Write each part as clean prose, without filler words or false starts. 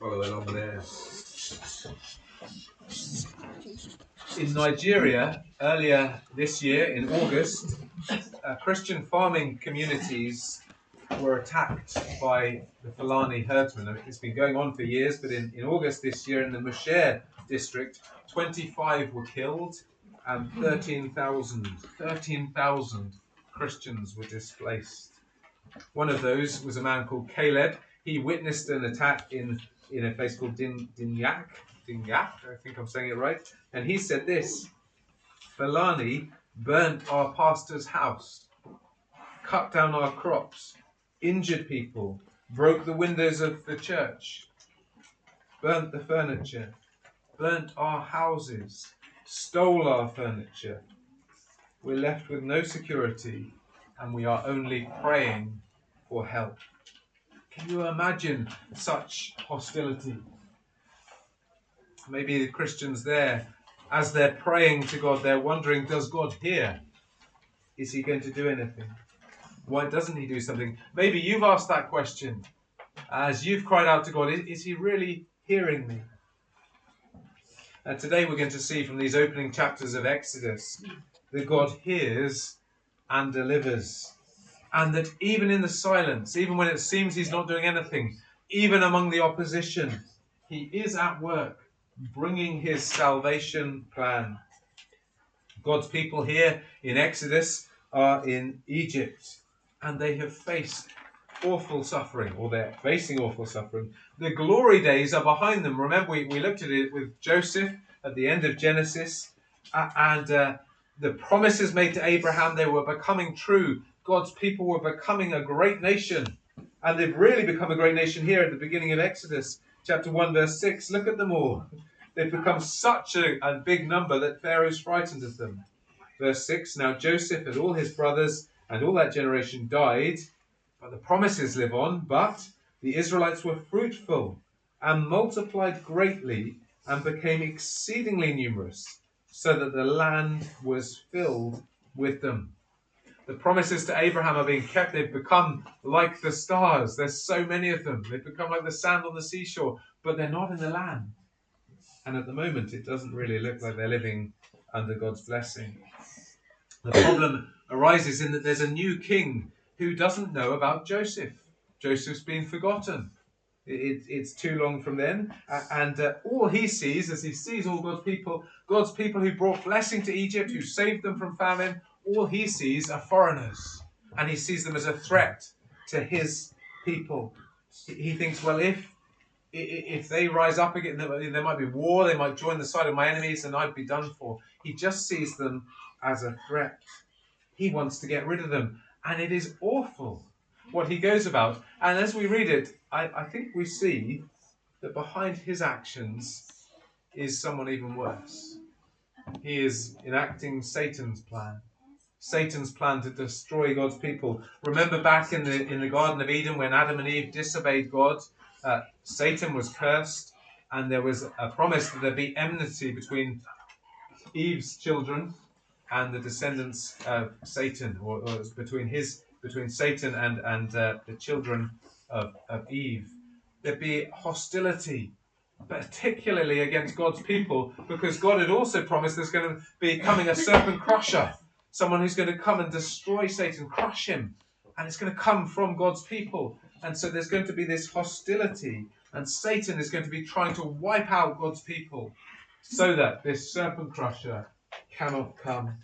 follow along there. In Nigeria, earlier this year, in August, Christian farming communities were attacked by the Fulani herdsmen. I mean, it's been going on for years, but in August this year, in the Musher district, 25 were killed and 13,000 Christians were displaced. One of those was a man called Caleb. He witnessed an attack in a place called Dinyak, I think I'm saying it right. And he said this: Fulani burnt our pastor's house, cut down our crops, injured people, broke the windows of the church, burnt the furniture, burnt our houses, stole our furniture. We're left with no security, and we are only praying for help. Can you imagine such hostility? Maybe the Christians there, as they're praying to God, they're wondering, does God hear? Is he going to do anything? Why doesn't he do something? Maybe you've asked that question as you've cried out to God, is he really hearing me? And today we're going to see from these opening chapters of Exodus that God hears and delivers. And that even in the silence, even when it seems he's not doing anything, even among the opposition, he is at work bringing his salvation plan. God's people here in Exodus are in Egypt, and they have faced awful suffering, or they're facing awful suffering. The glory days are behind them. Remember, we looked at it with Joseph at the end of Genesis, and the promises made to Abraham, they were becoming true. God's people were becoming a great nation, and they've really become a great nation here at the beginning of Exodus, chapter 1, verse 6. Look at them all. They've become such a big number that Pharaoh's frightened of them. Verse 6, now Joseph and all his brothers and all that generation died, but the promises live on. But the Israelites were fruitful and multiplied greatly and became exceedingly numerous, so that the land was filled with them. The promises to Abraham are being kept. They've become like the stars. There's so many of them. They've become like the sand on the seashore, but they're not in the land. And at the moment, it doesn't really look like they're living under God's blessing. The problem arises in that there's a new king who doesn't know about Joseph. Joseph's been forgotten. It's too long from then. And all he sees, as he sees all God's people who brought blessing to Egypt, who saved them from famine, all he sees are foreigners. And he sees them as a threat to his people. He thinks, well, if they rise up again, there might be war, they might join the side of my enemies, and I'd be done for. He just sees them as a threat. He wants to get rid of them. And it is awful what he goes about. And as we read it, I think we see that behind his actions is someone even worse. He is enacting Satan's plan. Satan's plan to destroy God's people. Remember back in the Garden of Eden when Adam and Eve disobeyed God, Satan was cursed, and there was a promise that there'd be enmity between Eve's children and the descendants of Satan, or between Satan and the children of Eve. There'd be hostility, particularly against God's people, because God had also promised there's going to be coming a serpent crusher, someone who's going to come and destroy Satan, crush him, and it's going to come from God's people. And so there's going to be this hostility, and Satan is going to be trying to wipe out God's people so that this serpent crusher cannot come.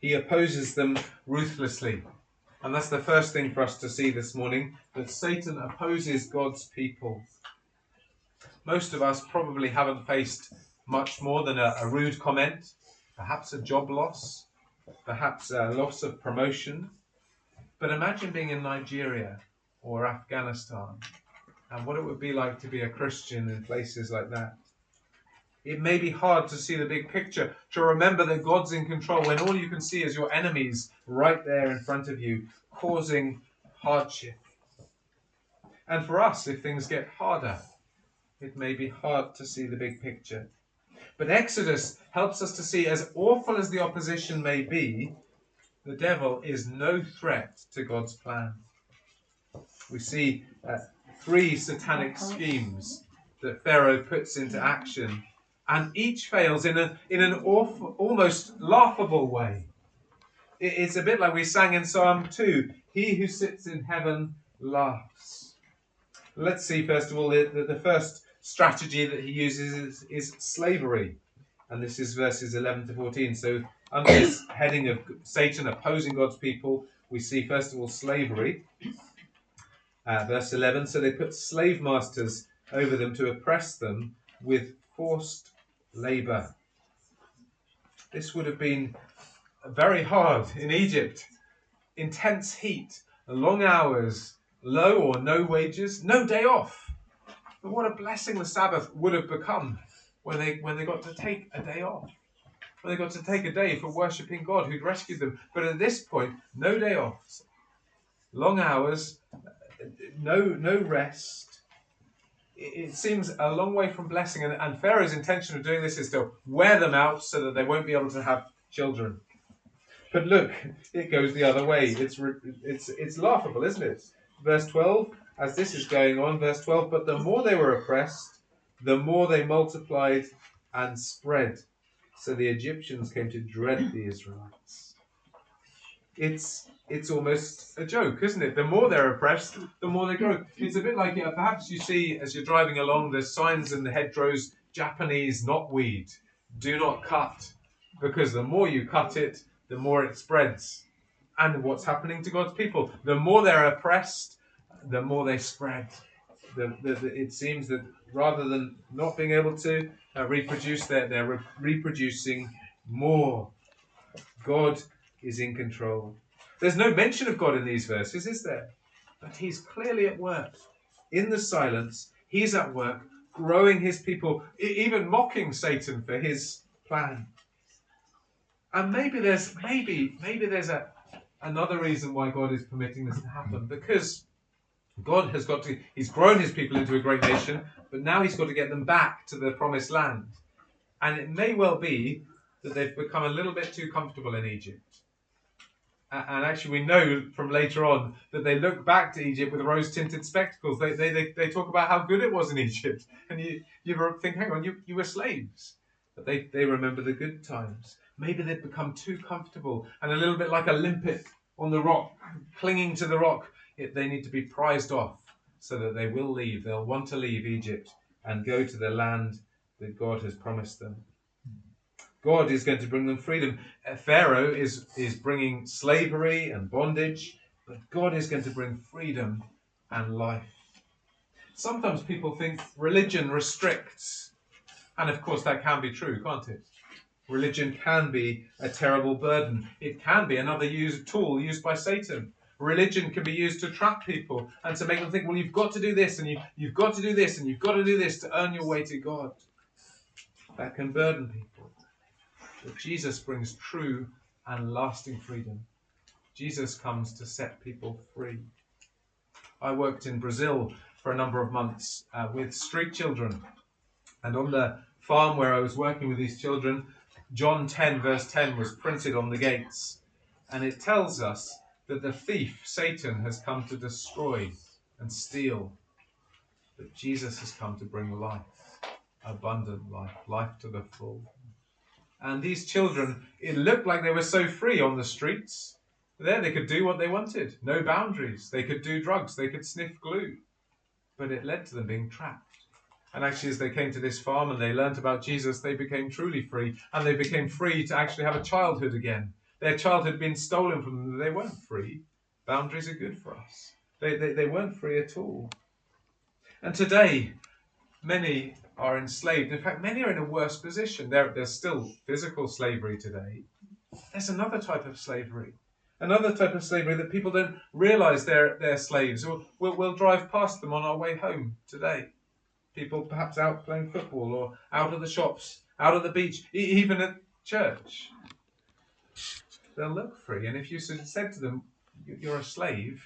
He opposes them ruthlessly. And that's the first thing for us to see this morning, that Satan opposes God's people. Most of us probably haven't faced much more than a rude comment, perhaps a job loss, perhaps a loss of promotion. But imagine being in Nigeria or Afghanistan and what it would be like to be a Christian in places like that. It may be hard to see the big picture, to remember that God's in control when all you can see is your enemies right there in front of you, causing hardship. And for us, if things get harder, it may be hard to see the big picture. But Exodus helps us to see, as awful as the opposition may be, the devil is no threat to God's plan. We see 3 satanic schemes that Pharaoh puts into action, and each fails in an awful, almost laughable way. It's a bit like we sang in Psalm 2, he who sits in heaven laughs. Let's see, first of all, the first strategy that he uses is slavery. And this is verses 11 to 14. So under this heading of Satan opposing God's people, we see, first of all, slavery. Verse 11, so they put slave masters over them to oppress them with forced labour. This would have been very hard in Egypt. Intense heat, long hours, low or no wages, no day off. But what a blessing the Sabbath would have become when they got to take a day off. When they got to take a day for worshipping God who'd rescued them. But at this point, no day off. Long hours, no rest. It seems a long way from blessing. And Pharaoh's intention of doing this is to wear them out so that they won't be able to have children. But look, it goes the other way. It's laughable, isn't it? Verse 12, as this is going on, verse 12, but the more they were oppressed, the more they multiplied and spread. So the Egyptians came to dread the Israelites. It's almost a joke, isn't it? The more they're oppressed, the more they grow. It's a bit like, perhaps you see as you're driving along, there's signs in the hedgerows, Japanese knotweed, do not cut. Because the more you cut it, the more it spreads. And what's happening to God's people? The more they're oppressed, the more they spread. It seems that rather than not being able to reproduce, they're reproducing more. God is in control. There's no mention of God in these verses, is there? But he's clearly at work. In the silence, he's at work, growing his people, even mocking Satan for his plan. And maybe there's another reason why God is permitting this to happen, because God has he's grown his people into a great nation, but now he's got to get them back to the promised land. And it may well be that they've become a little bit too comfortable in Egypt. And actually we know from later on that they look back to Egypt with rose-tinted spectacles. They talk about how good it was in Egypt. And you think, hang on, you were slaves. But they remember the good times. Maybe they've become too comfortable and a little bit like a limpet on the rock, clinging to the rock. They need to be prized off so that they will leave. They'll want to leave Egypt and go to the land that God has promised them. God is going to bring them freedom. Pharaoh is bringing slavery and bondage, but God is going to bring freedom and life. Sometimes people think religion restricts, and of course that can be true, can't it? Religion can be a terrible burden. It can be another tool used by Satan. Religion can be used to trap people and to make them think, well, you've got to do this, and you've got to do this, and you've got to do this to earn your way to God. That can burden people. But Jesus brings true and lasting freedom. Jesus comes to set people free. I worked in Brazil for a number of months with street children. And on the farm where I was working with these children, John 10 verse 10 was printed on the gates. And it tells us that the thief, Satan, has come to destroy and steal. But Jesus has come to bring life, abundant life, life to the full. And these children, it looked like they were so free on the streets. There they could do what they wanted. No boundaries. They could do drugs. They could sniff glue. But it led to them being trapped. And actually, as they came to this farm and they learnt about Jesus, they became truly free. And they became free to actually have a childhood again. Their childhood had been stolen from them. They weren't free. Boundaries are good for us. They weren't free at all. And today, many are enslaved. In fact, many are in a worse position. There's still physical slavery today. There's another type of slavery. Another type of slavery that people don't realise they're slaves. We'll drive past them on our way home today. People perhaps out playing football or out of the shops, out of the beach, even at church. They'll look free. And if you said to them, you're a slave,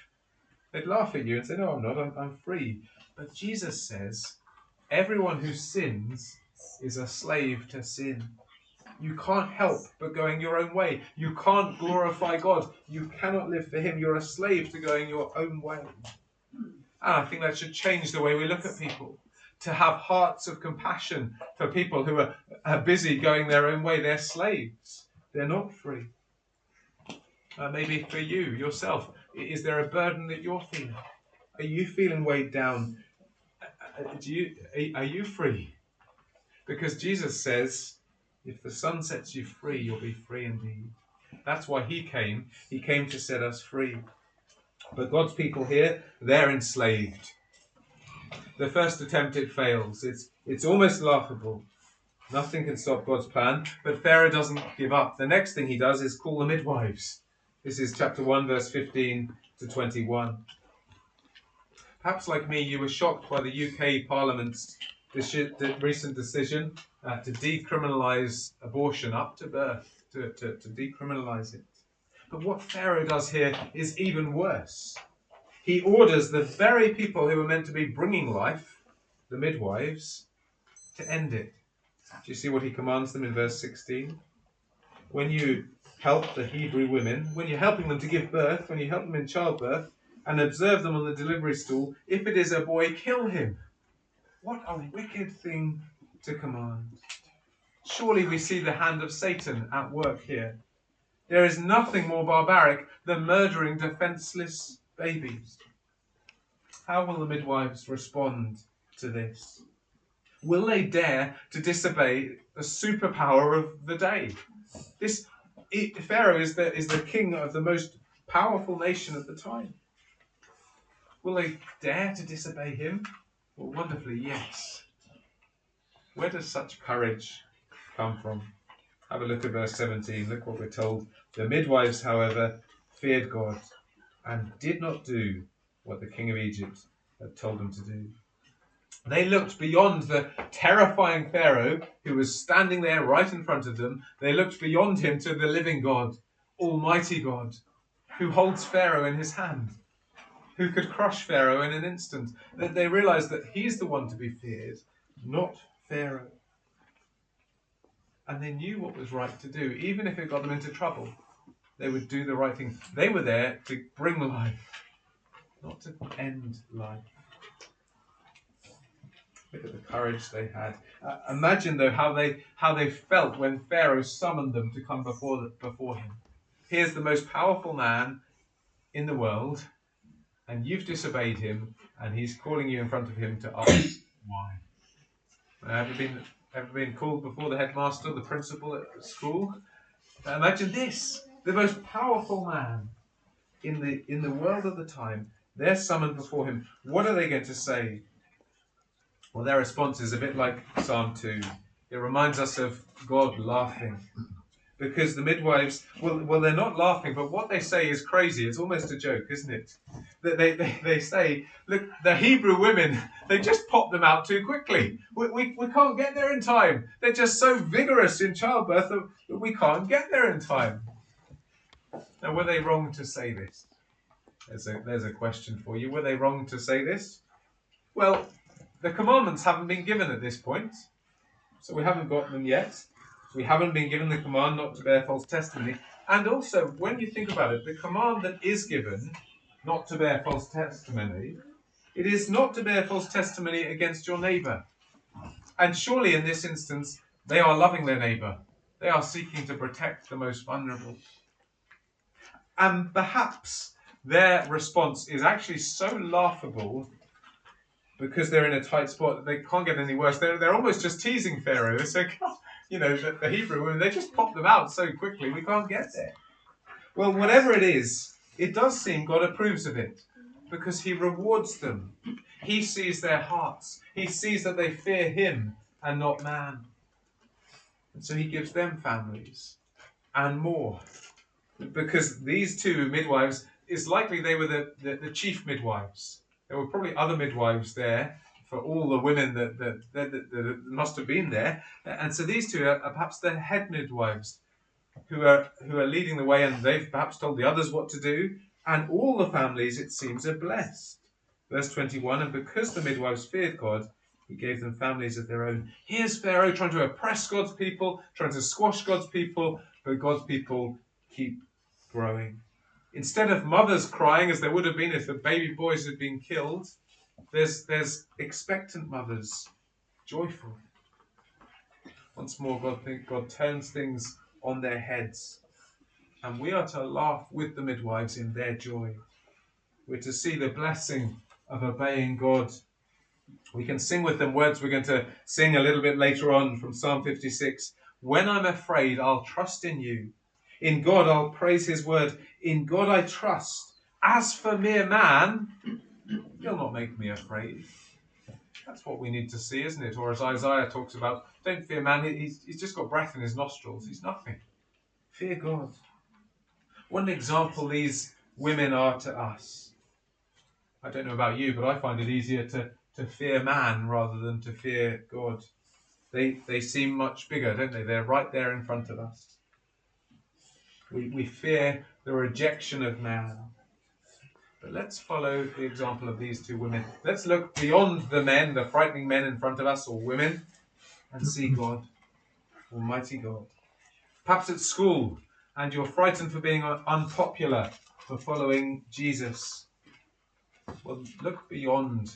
they'd laugh at you and say, no, I'm not. I'm free. But Jesus says, everyone who sins is a slave to sin. You can't help but going your own way. You can't glorify God. You cannot live for him. You're a slave to going your own way. And I think that should change the way we look at people. To have hearts of compassion for people who are busy going their own way. They're slaves. They're not free. Maybe for you, yourself, is there a burden that you're feeling? Are you feeling weighed down? Are you free? Because Jesus says, if the Son sets you free, you'll be free indeed. That's why he came. He came to set us free. But God's people here, they're enslaved. The first attempt, it fails. It's almost laughable. Nothing can stop God's plan, but Pharaoh doesn't give up. The next thing he does is call the midwives. This is chapter 1, verse 15 to 21. Perhaps like me, you were shocked by the UK Parliament's recent decision to decriminalise abortion up to birth, to decriminalise it. But what Pharaoh does here is even worse. He orders the very people who were meant to be bringing life, the midwives, to end it. Do you see what he commands them in verse 16? When you help the Hebrew women, when you're helping them to give birth, when you help them in childbirth, and observe them on the delivery stool, if it is a boy, kill him. What a wicked thing to command. Surely we see the hand of Satan at work here. There is nothing more barbaric than murdering defenseless babies. How will the midwives respond to this? Will they dare to disobey the superpower of the day? Pharaoh is the king of the most powerful nation at the time. Will they dare to disobey him? Well, wonderfully, yes. Where does such courage come from? Have a look at verse 17. Look what we're told. The midwives, however, feared God and did not do what the king of Egypt had told them to do. They looked beyond the terrifying Pharaoh who was standing there right in front of them. They looked beyond him to the living God, Almighty God, who holds Pharaoh in his hand, who could crush Pharaoh in an instant. They realized that he's the one to be feared, not Pharaoh. And they knew what was right to do. Even if it got them into trouble, they would do the right thing. They were there to bring life, not to end life. Look at the courage they had. Imagine, though, how they felt when Pharaoh summoned them to come before him. Here's the most powerful man in the world, and you've disobeyed him, and he's calling you in front of him to ask why. Ever been called before the headmaster, the principal at school? Imagine this: the most powerful man in the world at the time. They're summoned before him. What are they going to say? Well, their response is a bit like Psalm 2. It reminds us of God laughing. Because the midwives, well, they're not laughing, but what they say is crazy. It's almost a joke, isn't it? They say, look, the Hebrew women, they just pop them out too quickly. We can't get there in time. They're just so vigorous in childbirth that we can't get there in time. Now, were they wrong to say this? There's a question for you. Were they wrong to say this? Well, the commandments haven't been given at this point, so we haven't got them yet. We haven't been given the command not to bear false testimony. And also, when you think about it, the command that is given not to bear false testimony, it is not to bear false testimony against your neighbour. And surely in this instance, they are loving their neighbour. They are seeking to protect the most vulnerable. And perhaps their response is actually so laughable because they're in a tight spot that they can't get any worse. They're almost just teasing Pharaoh. They say, the Hebrew women, they just pop them out so quickly, we can't get there. Well, whatever it is, it does seem God approves of it because he rewards them. He sees their hearts. He sees that they fear him and not man. And so he gives them families and more. Because these two midwives, it's likely they were the chief midwives. There were probably other midwives there for all the women that must have been there. And so these two are perhaps the head midwives who are leading the way, and they've perhaps told the others what to do. And all the families, it seems, are blessed. Verse 21, and because the midwives feared God, he gave them families of their own. Here's Pharaoh trying to oppress God's people, trying to squash God's people, but God's people keep growing. Instead of mothers crying, as there would have been if the baby boys had been killed, There's expectant mothers, joyful. Once more, God turns things on their heads, and we are to laugh with the midwives in their joy. We're to see the blessing of obeying God. We can sing with them words we're going to sing a little bit later on from Psalm 56. When I'm afraid, I'll trust in you. In God, I'll praise his word. In God, I trust. As for mere man, he'll not make me afraid. That's what we need to see, isn't it? Or as Isaiah talks about, don't fear man, he's just got breath in his nostrils. He's nothing. Fear God. What an example these women are to us. I don't know about you, but I find it easier to fear man rather than to fear God. They seem much bigger, don't they? They're right there in front of us. We fear the rejection of man. But let's follow the example of these two women. Let's look beyond the men, the frightening men in front of us, or women, and see God, Almighty God. Perhaps at school, and you're frightened for being unpopular, for following Jesus. Well, look beyond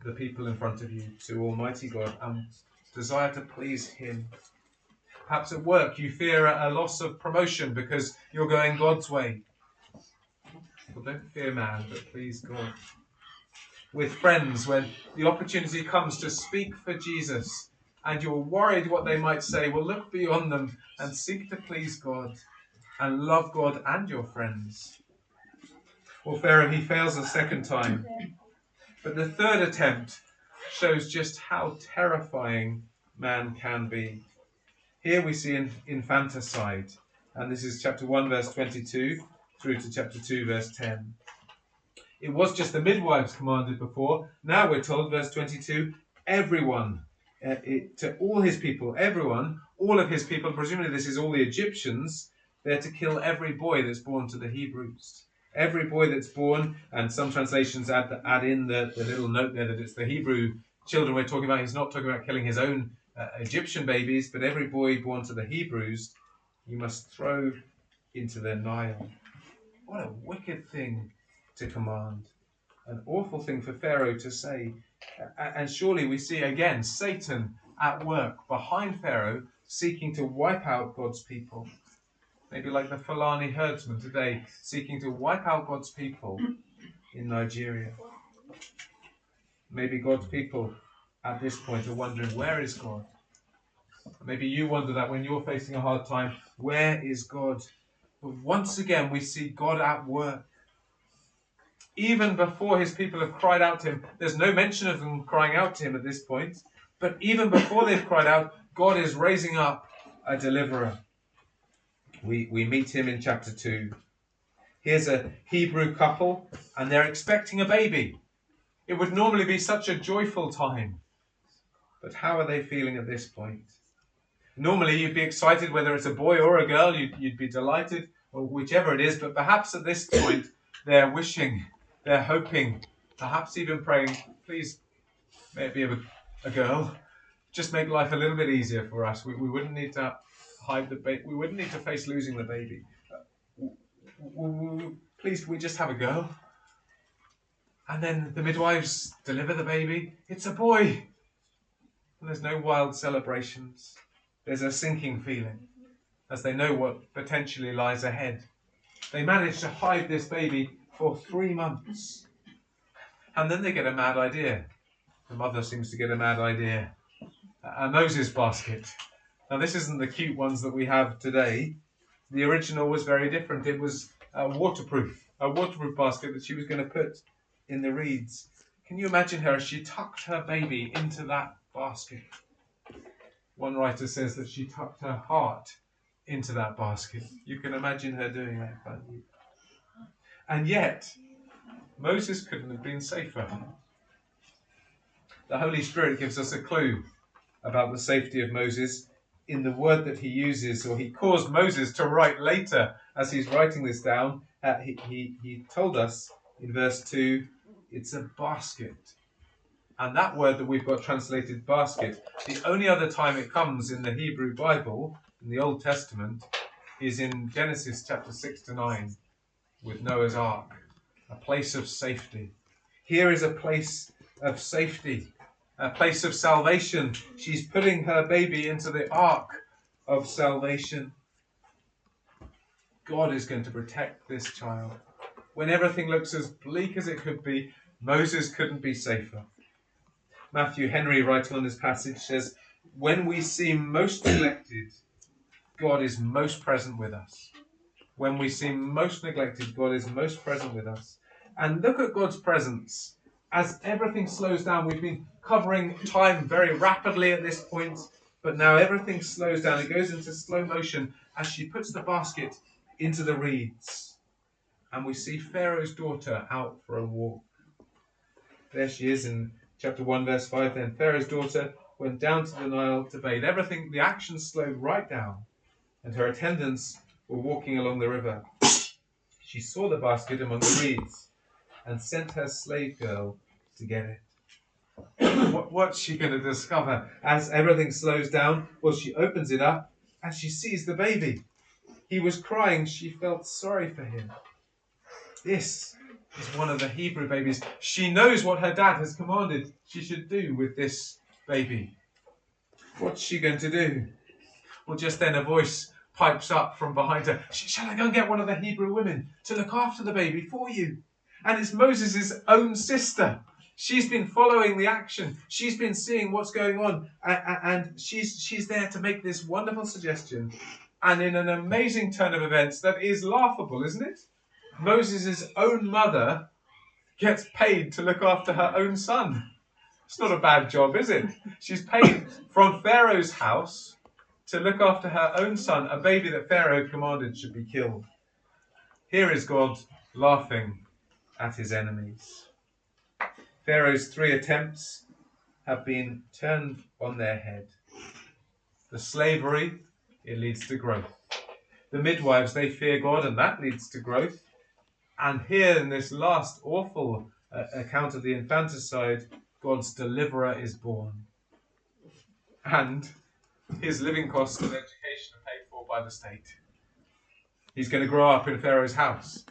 the people in front of you to Almighty God and desire to please him. Perhaps at work you fear a loss of promotion because you're going God's way. Well, don't fear man, but please God. With friends, when the opportunity comes to speak for Jesus and you're worried what they might say, well, look beyond them and seek to please God and love God and your friends. Well, Pharaoh, he fails a second time. But the third attempt shows just how terrifying man can be. Here we see infanticide, and this is chapter 1, verse 22, through to chapter 2, verse 10. It was just the midwives commanded before. Now we're told, verse 22, everyone, to all his people, everyone, all of his people, presumably this is all the Egyptians, they're to kill every boy that's born to the Hebrews. Every boy that's born, and some translations add in the little note there that it's the Hebrew children we're talking about. He's not talking about killing his own Egyptian babies, but every boy born to the Hebrews, you must throw into the Nile. What a wicked thing to command. An awful thing for Pharaoh to say. And surely we see again Satan at work behind Pharaoh, seeking to wipe out God's people. Maybe like the Fulani herdsman today, seeking to wipe out God's people in Nigeria. Maybe God's people at this point are wondering, where is God? Maybe you wonder that when you're facing a hard time, where is God? But once again, we see God at work. Even before his people have cried out to him, there's no mention of them crying out to him at this point, but even before they've cried out, God is raising up a deliverer. We meet him in chapter 2. Here's a Hebrew couple, and they're expecting a baby. It would normally be such a joyful time. But how are they feeling at this point? Normally you'd be excited whether it's a boy or a girl, you'd be delighted, or whichever it is, but perhaps at this point they're wishing, they're hoping, perhaps even praying, please, may it be a girl. Just make life a little bit easier for us. We wouldn't need to hide the baby. We wouldn't need to face losing the baby. Please, can we just have a girl? And then the midwives deliver the baby. It's a boy. And there's no wild celebrations. There's a sinking feeling as they know what potentially lies ahead. They manage to hide this baby for 3 months. And then they get a mad idea. The mother seems to get a mad idea. A Moses basket. Now this isn't the cute ones that we have today. The original was very different. It was a waterproof basket that she was going to put in the reeds. Can you imagine her as she tucked her baby into that basket? One writer says that she tucked her heart into that basket. You can imagine her doing that, can't you? And yet, Moses couldn't have been safer. The Holy Spirit gives us a clue about the safety of Moses in the word that he uses, or he caused Moses to write later as he's writing this down. He told us in verse 2, it's a basket. And that word that we've got translated basket, the only other time it comes in the Hebrew Bible, in the Old Testament, is in Genesis chapter 6 to 9 with Noah's Ark, a place of safety. Here is a place of safety, a place of salvation. She's putting her baby into the ark of salvation. God is going to protect this child. When everything looks as bleak as it could be, Moses couldn't be safer. Matthew Henry, writing on this passage, says, when we seem most neglected, God is most present with us. When we seem most neglected, God is most present with us. And look at God's presence as everything slows down. We've been covering time very rapidly at this point, but now everything slows down. It goes into slow motion as she puts the basket into the reeds. And we see Pharaoh's daughter out for a walk. There she is in chapter 1, verse 5. Then Pharaoh's daughter went down to the Nile to bathe. Everything, the action slowed right down, and her attendants were walking along the river. She saw the basket among the reeds and sent her slave girl to get it. What's she going to discover as everything slows down? Well, she opens it up and she sees the baby. He was crying. She felt sorry for him. This is one of the Hebrew babies. She knows what her dad has commanded she should do with this baby. What's she going to do? Well, just then a voice pipes up from behind her. Shall I go and get one of the Hebrew women to look after the baby for you? And it's Moses' own sister. She's been following the action. She's been seeing what's going on. And she's there to make this wonderful suggestion. And in an amazing turn of events that is laughable, isn't it? Moses' own mother gets paid to look after her own son. It's not a bad job, is it? She's paid from Pharaoh's house to look after her own son, a baby that Pharaoh commanded should be killed. Here is God laughing at his enemies. Pharaoh's 3 attempts have been turned on their head. The slavery, it leads to growth. The midwives, they fear God, and that leads to growth. And here in this last awful account of the infanticide, God's deliverer is born. And his living costs of education are paid for by the state. He's going to grow up in Pharaoh's house.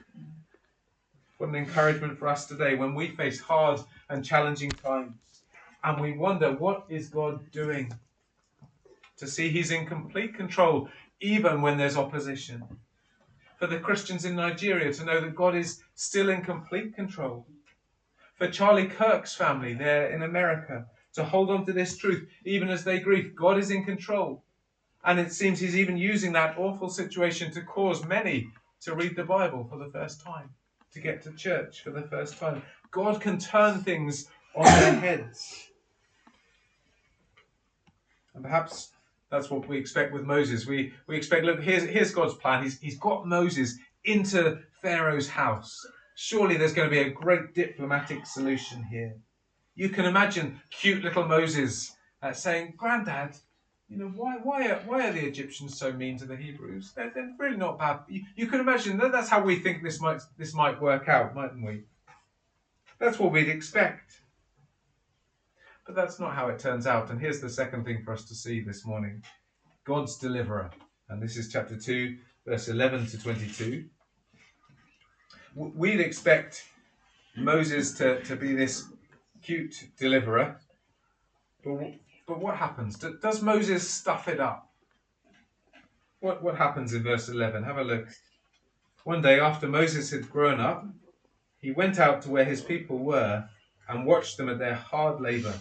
What an encouragement for us today when we face hard and challenging times and we wonder, what is God doing? To see he's in complete control even when there's opposition. For the Christians in Nigeria to know that God is still in complete control. For Charlie Kirk's family there in America to hold on to this truth even as they grieve. God is in control. And it seems he's even using that awful situation to cause many to read the Bible for the first time, to get to church for the first time. God can turn things on their heads. And perhaps that's what we expect with Moses. We expect, look, here's God's plan. He's got Moses into Pharaoh's house. Surely there's going to be a great diplomatic solution here. You can imagine cute little Moses saying, Grandad, you know, why are the Egyptians so mean to the Hebrews? They're really not bad. You can imagine that's how we think this might work out, mightn't we? That's what we'd expect. But that's not how it turns out. And here's the second thing for us to see this morning. God's deliverer. And this is chapter 2, verse 11 to 22. We'd expect Moses to be this cute deliverer. But what happens? Does Moses stuff it up? What happens in verse 11? Have a look. One day after Moses had grown up, he went out to where his people were and watched them at their hard labor.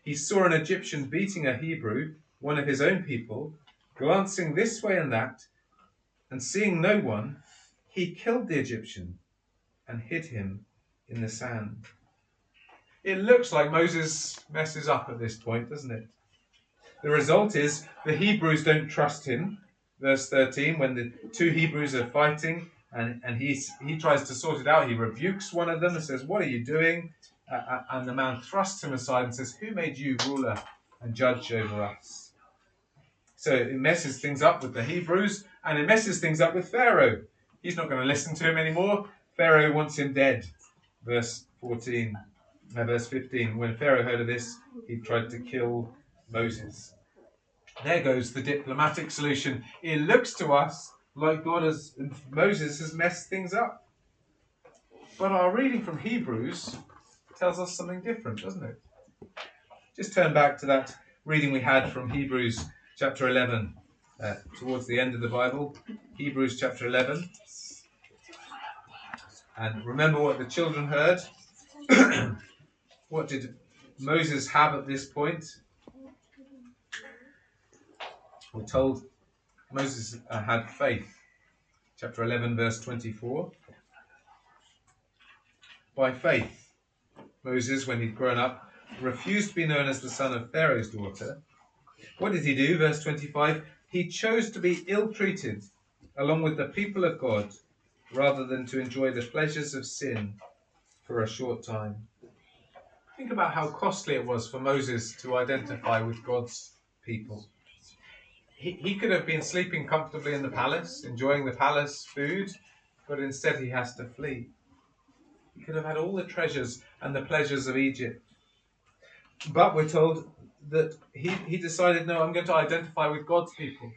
He saw an Egyptian beating a Hebrew, one of his own people, glancing this way and that, and seeing no one, he killed the Egyptian and hid him in the sand. It looks like Moses messes up at this point, doesn't it? The result is the Hebrews don't trust him. Verse 13, when the 2 Hebrews are fighting and he tries to sort it out, he rebukes one of them and says, "What are you doing?" And the man thrusts him aside and says, "Who made you ruler and judge over us?" So it messes things up with the Hebrews and it messes things up with Pharaoh. He's not going to listen to him anymore. Pharaoh wants him dead. Verse 15. When Pharaoh heard of this, he tried to kill Moses. There goes the diplomatic solution. It looks to us like Moses has messed things up. But our reading from Hebrews tells us something different, doesn't it? Just turn back to that reading we had from Hebrews chapter 11, towards the end of the Bible. Hebrews chapter 11. And remember what the children heard. What did Moses have at this point? We're told Moses had faith. Chapter 11, verse 24. By faith, Moses, when he'd grown up, refused to be known as the son of Pharaoh's daughter. What did he do? Verse 25. He chose to be ill-treated along with the people of God rather than to enjoy the pleasures of sin for a short time. Think about how costly it was for Moses to identify with God's people. He could have been sleeping comfortably in the palace, enjoying the palace food, but instead he has to flee. He could have had all the treasures and the pleasures of Egypt. But we're told that he decided, no, I'm going to identify with God's people.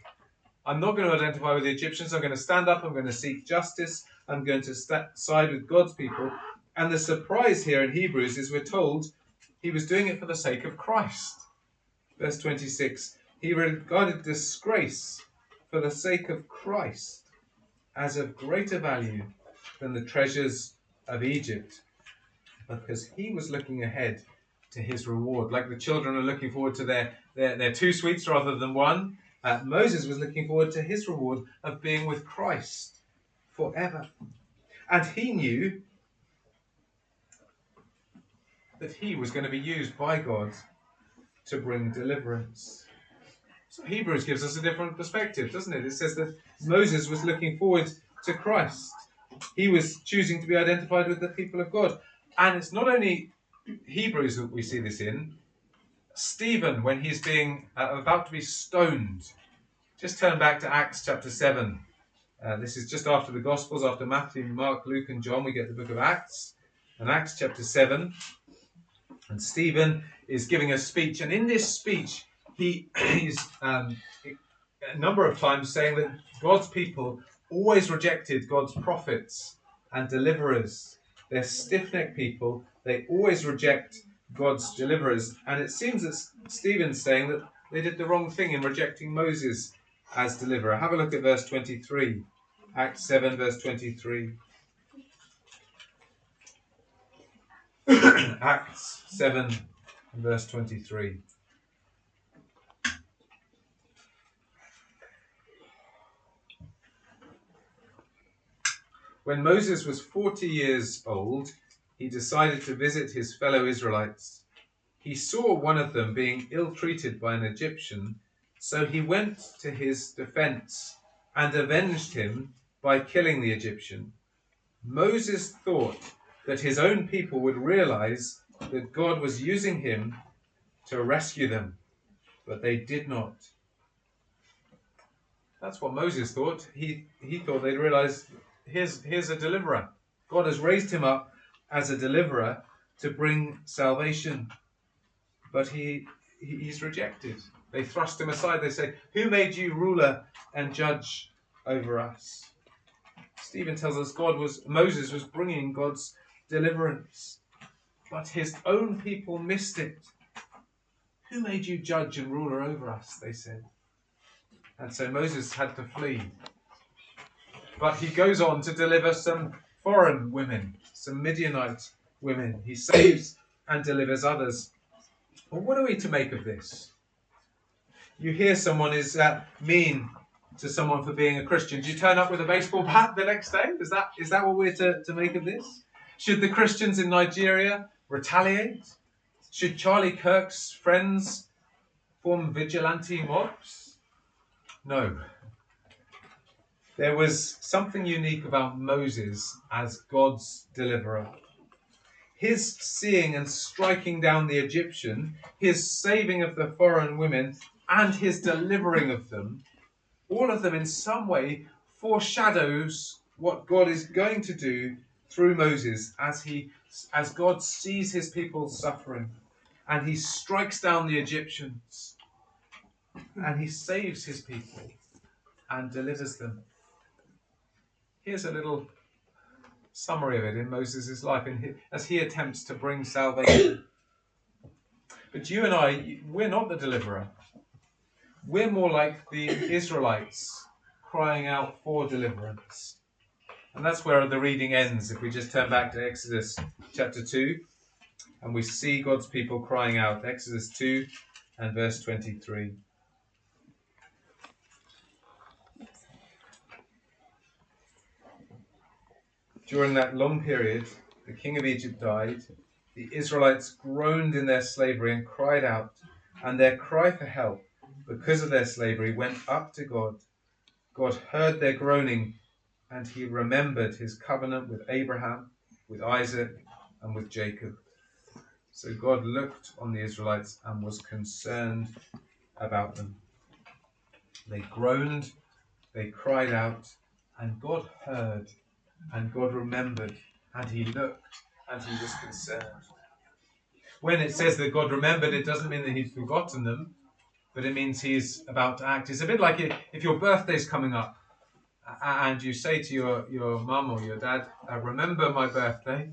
I'm not going to identify with the Egyptians. I'm going to stand up. I'm going to seek justice. I'm going to side with God's people. And the surprise here in Hebrews is we're told he was doing it for the sake of Christ. Verse 26, he regarded disgrace for the sake of Christ as of greater value than the treasures of Egypt, because he was looking ahead to his reward. Like the children are looking forward to their two sweets rather than one, Moses was looking forward to his reward of being with Christ forever. And he knew that he was going to be used by God to bring deliverance. So Hebrews gives us a different perspective, doesn't it? It says that Moses was looking forward to Christ. He was choosing to be identified with the people of God. And it's not only Hebrews that we see this in. Stephen, when he's being about to be stoned, just turn back to Acts chapter 7. This is just after the Gospels, after Matthew, Mark, Luke and John, we get the book of Acts. And Acts chapter 7. And Stephen is giving a speech. And in this speech, he's a number of times saying that God's people always rejected God's prophets and deliverers. They're stiff-necked people. They always reject God's deliverers. And it seems that Stephen's saying that they did the wrong thing in rejecting Moses as deliverer. Have a look at verse 23. Acts 7, verse 23. Acts 7, verse 23. When Moses was 40 years old, he decided to visit his fellow Israelites. He saw one of them being ill-treated by an Egyptian, so he went to his defense and avenged him by killing the Egyptian. Moses thought that his own people would realize that God was using him to rescue them, but they did not. That's what Moses thought. He thought they'd realize here's a deliverer. God has raised him up as a deliverer to bring salvation. But he's rejected. They thrust him aside. They say, who made you ruler and judge over us? Stephen tells us Moses was bringing God's deliverance. But his own people missed it. Who made you judge and ruler over us? They said. And so Moses had to flee. But he goes on to deliver some foreign women, some Midianite women. He saves and delivers others. Well, what are we to make of this? You hear someone is mean to someone for being a Christian. Do you turn up with a baseball bat the next day? Is that what we're to make of this? Should the Christians in Nigeria retaliate? Should Charlie Kirk's friends form vigilante mobs? No. There was something unique about Moses as God's deliverer. His seeing and striking down the Egyptian, his saving of the foreign women, and his delivering of them, all of them in some way foreshadows what God is going to do through Moses as God sees his people suffering, and he strikes down the Egyptians, and he saves his people and delivers them. Here's a little summary of it in Moses' life as he attempts to bring salvation. But you and I, we're not the deliverer. We're more like the Israelites crying out for deliverance. And that's where the reading ends. If we just turn back to Exodus chapter 2, and we see God's people crying out. Exodus 2 and verse 23. During that long period, the king of Egypt died. The Israelites groaned in their slavery and cried out, and their cry for help because of their slavery went up to God. God heard their groaning, and he remembered his covenant with Abraham, with Isaac, and with Jacob. So God looked on the Israelites and was concerned about them. They groaned, they cried out, and God heard, and God remembered, and he looked, and he was concerned. When it says that God remembered, it doesn't mean that he's forgotten them, but it means he's about to act. It's a bit like if your birthday's coming up, and you say to your mum or your dad, remember my birthday.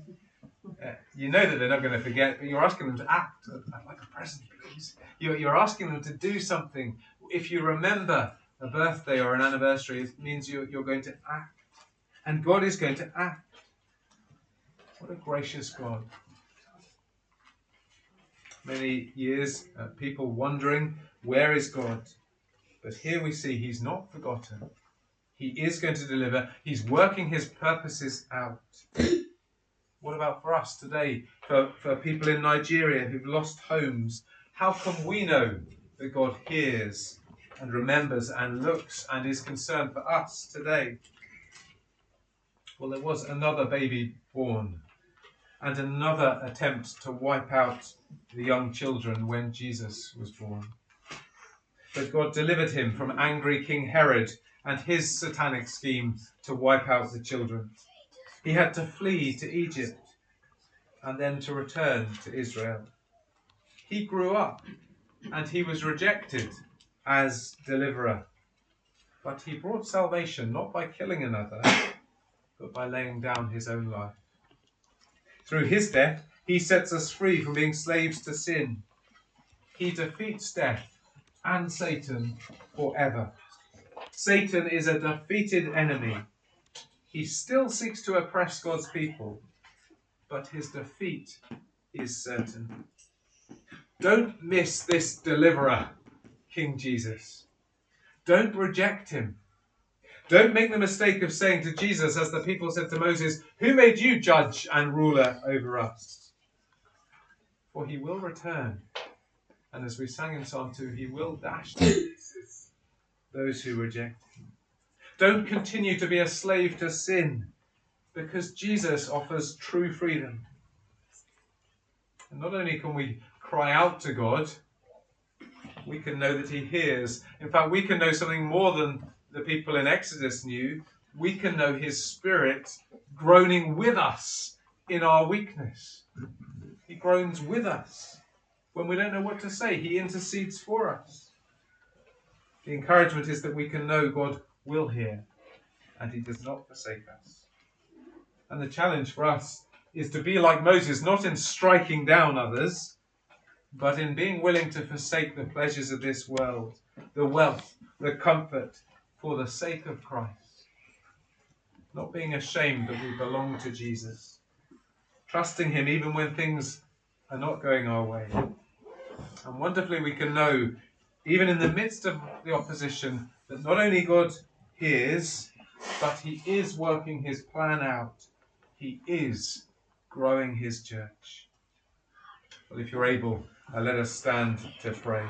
You know that they're not going to forget, but you're asking them to act. I'd like a present, please. You're asking them to do something. If you remember a birthday or an anniversary, it means you're going to act. And God is going to act. What a gracious God. Many years, people wondering, where is God? But here we see he's not forgotten. He is going to deliver. He's working his purposes out. What about for us today? For people in Nigeria who've lost homes, how can we know that God hears and remembers and looks and is concerned for us today? Well, there was another baby born and another attempt to wipe out the young children when Jesus was born. But God delivered him from angry King Herod and his satanic scheme to wipe out the children. He had to flee to Egypt and then to return to Israel. He grew up and he was rejected as deliverer. But he brought salvation not by killing another, but by laying down his own life. Through his death, he sets us free from being slaves to sin. He defeats death and Satan forever. Satan is a defeated enemy. He still seeks to oppress God's people, but his defeat is certain. Don't miss this deliverer, King Jesus. Don't reject him. Don't make the mistake of saying to Jesus, as the people said to Moses, "Who made you judge and ruler over us?" For he will return. And as we sang in Psalm 2, he will dash to pieces those who reject him. Don't continue to be a slave to sin, because Jesus offers true freedom. And not only can we cry out to God, we can know that he hears. In fact, we can know something more than the people in Exodus knew. We can know his Spirit groaning with us in our weakness. He groans with us. When we don't know what to say, he intercedes for us. The encouragement is that we can know God will hear, and he does not forsake us. And the challenge for us is to be like Moses, not in striking down others, but in being willing to forsake the pleasures of this world, the wealth, the comfort, for the sake of Christ. Not being ashamed that we belong to Jesus. Trusting him even when things are not going our way. And wonderfully we can know, even in the midst of the opposition, that not only God hears, but he is working his plan out. He is growing his church. Well, if you're able, let us stand to pray.